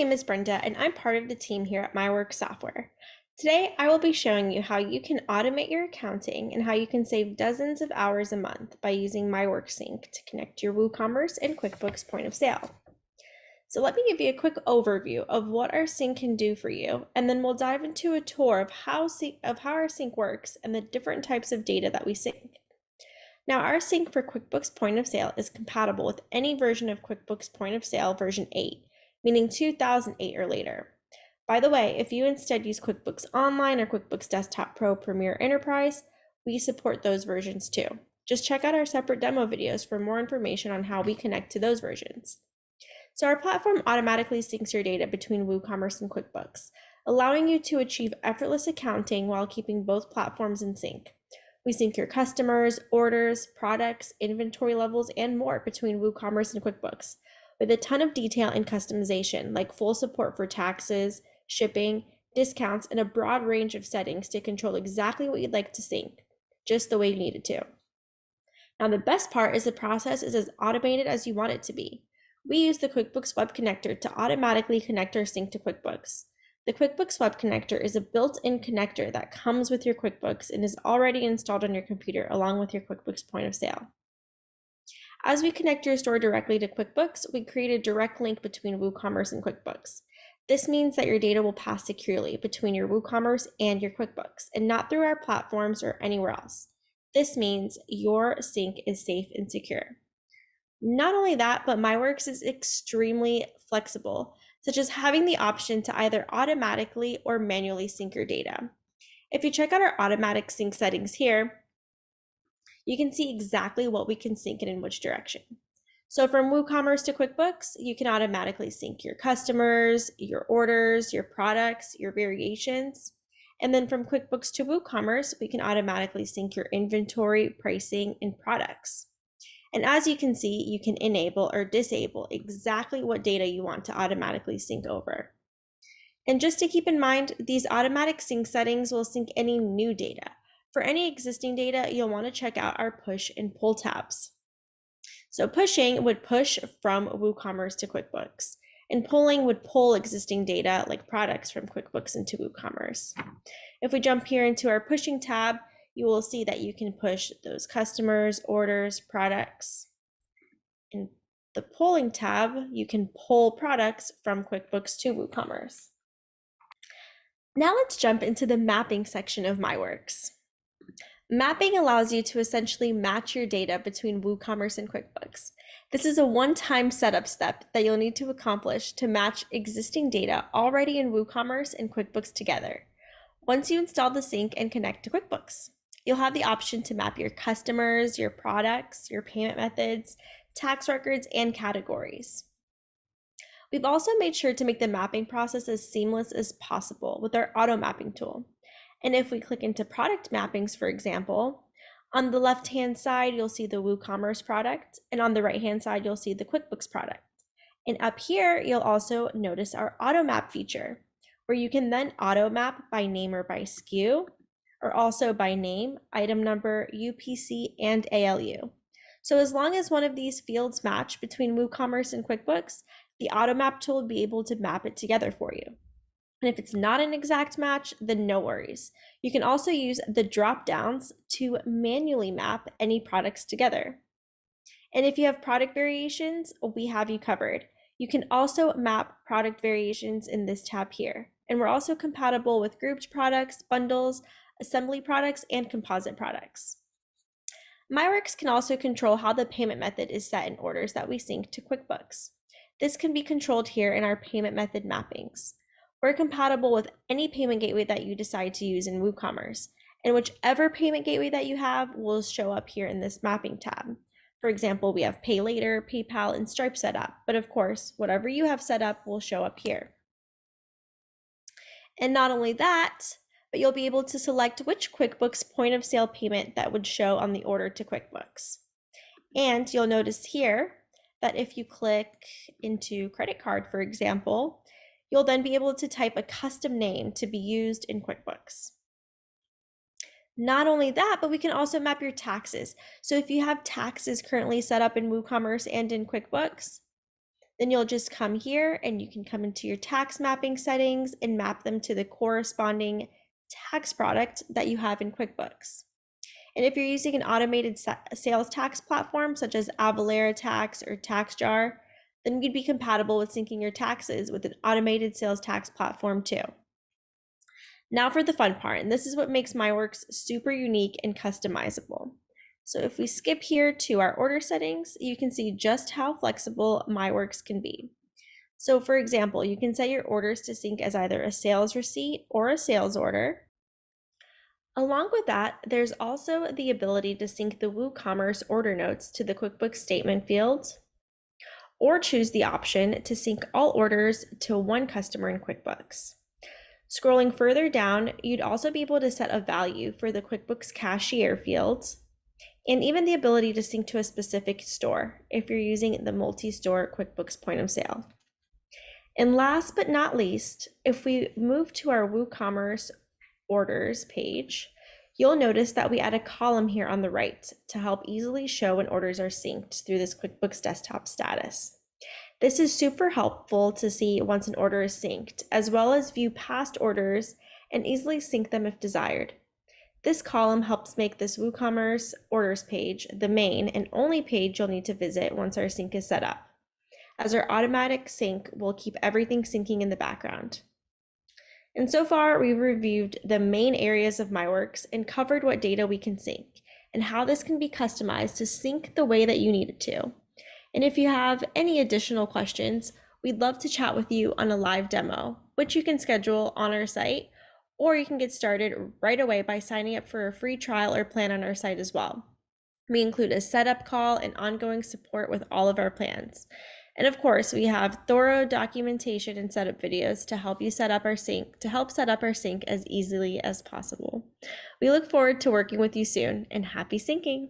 name is Brenda and I'm part of the team here at MyWorks Software. Today, I will be showing you how you can automate your accounting and how you can save dozens of hours a month by using MyWorks Sync to connect your WooCommerce and QuickBooks point of sale. So let me give you a quick overview of what our sync can do for you, and then we'll dive into a tour of how our sync works and the different types of data that we sync. Now, our sync for QuickBooks Point of Sale is compatible with any version of QuickBooks Point of Sale version 8, meaning 2008 or later. By the way, if you instead use QuickBooks Online or QuickBooks Desktop Pro Premier Enterprise, we support those versions too. Just check out our separate demo videos for more information on how we connect to those versions. So our platform automatically syncs your data between WooCommerce and QuickBooks, allowing you to achieve effortless accounting while keeping both platforms in sync. We sync your customers, orders, products, inventory levels, and more between WooCommerce and QuickBooks, with a ton of detail and customization, like full support for taxes, shipping, discounts, and a broad range of settings to control exactly what you'd like to sync, just the way you need it to. Now, the best part is the process is as automated as you want it to be. We use the QuickBooks Web Connector to automatically connect our sync to QuickBooks. The QuickBooks Web Connector is a built-in connector that comes with your QuickBooks and is already installed on your computer along with your QuickBooks point of sale. As we connect your store directly to QuickBooks, we create a direct link between WooCommerce and QuickBooks. This means that your data will pass securely between your WooCommerce and your QuickBooks, and not through our platforms or anywhere else. This means your sync is safe and secure. Not only that, but MyWorks is extremely flexible, such as having the option to either automatically or manually sync your data. If you check out our automatic sync settings here, you can see exactly what we can sync and in which direction. So from WooCommerce to QuickBooks, you can automatically sync your customers, your orders, your products, your variations. And then from QuickBooks to WooCommerce, we can automatically sync your inventory, pricing, and products. And as you can see, you can enable or disable exactly what data you want to automatically sync over. And just to keep in mind, these automatic sync settings will sync any new data. For any existing data, you'll want to check out our push and pull tabs. So pushing would push from WooCommerce to QuickBooks, and pulling would pull existing data like products from QuickBooks into WooCommerce. If we jump here into our pushing tab, you will see that you can push those customers, orders, products. In the pulling tab, you can pull products from QuickBooks to WooCommerce. Now let's jump into the mapping section of MyWorks. Mapping allows you to essentially match your data between WooCommerce and QuickBooks. This is a one-time setup step that you'll need to accomplish to match existing data already in WooCommerce and QuickBooks together. Once you install the sync and connect to QuickBooks, you'll have the option to map your customers, your products, your payment methods, tax records, and categories. We've also made sure to make the mapping process as seamless as possible with our auto mapping tool. And if we click into product mappings, for example, on the left-hand side, you'll see the WooCommerce product, and on the right-hand side, you'll see the QuickBooks product. And up here, you'll also notice our auto map feature, where you can then auto map by name or by SKU, or also by name, item number, UPC, and ALU. So as long as one of these fields match between WooCommerce and QuickBooks, the auto map tool will be able to map it together for you. And if it's not an exact match, then no worries. You can also use the drop downs to manually map any products together. And if you have product variations, we have you covered. You can also map product variations in this tab here. And we're also compatible with grouped products, bundles, assembly products, and composite products. MyWorks can also control how the payment method is set in orders that we sync to QuickBooks. This can be controlled here in our payment method mappings. We're compatible with any payment gateway that you decide to use in WooCommerce, and whichever payment gateway that you have will show up here in this mapping tab. For example, we have Pay Later, PayPal, and Stripe set up, but of course, whatever you have set up will show up here. And not only that, but you'll be able to select which QuickBooks point of sale payment that would show on the order to QuickBooks. And you'll notice here that if you click into credit card, for example, you'll then be able to type a custom name to be used in QuickBooks. Not only that, but we can also map your taxes. So if you have taxes currently set up in WooCommerce and in QuickBooks, Then you'll just come here and you can come into your tax mapping settings and map them to the corresponding tax product that you have in QuickBooks. And if you're using an automated sales tax platform such as Avalara Tax or TaxJar, then you'd be compatible with syncing your taxes with an automated sales tax platform too. Now for the fun part, and this is what makes MyWorks super unique and customizable. So if we skip here to our order settings, you can see just how flexible MyWorks can be. So for example, you can set your orders to sync as either a sales receipt or a sales order. Along with that, there's also the ability to sync the WooCommerce order notes to the QuickBooks statement field, or choose the option to sync all orders to one customer in QuickBooks. Scrolling further down, you'd also be able to set a value for the QuickBooks cashier field, and even the ability to sync to a specific store if you're using the multi-store QuickBooks point of sale. And last but not least, if we move to our WooCommerce orders page, you'll notice that we add a column here on the right to help easily show when orders are synced through this QuickBooks desktop status. This is super helpful to see once an order is synced, as well as view past orders and easily sync them if desired. This column helps make this WooCommerce orders page the main and only page you'll need to visit once our sync is set up, as our automatic sync will keep everything syncing in the background. And so far, we've reviewed the main areas of MyWorks and covered what data we can sync and how this can be customized to sync the way that you need it to. And if you have any additional questions, we'd love to chat with you on a live demo, which you can schedule on our site, or you can get started right away by signing up for a free trial or plan on our site as well. We include a setup call and ongoing support with all of our plans. And of course, we have thorough documentation and setup videos to help set up our sync as easily as possible. We look forward to working with you soon, and happy syncing!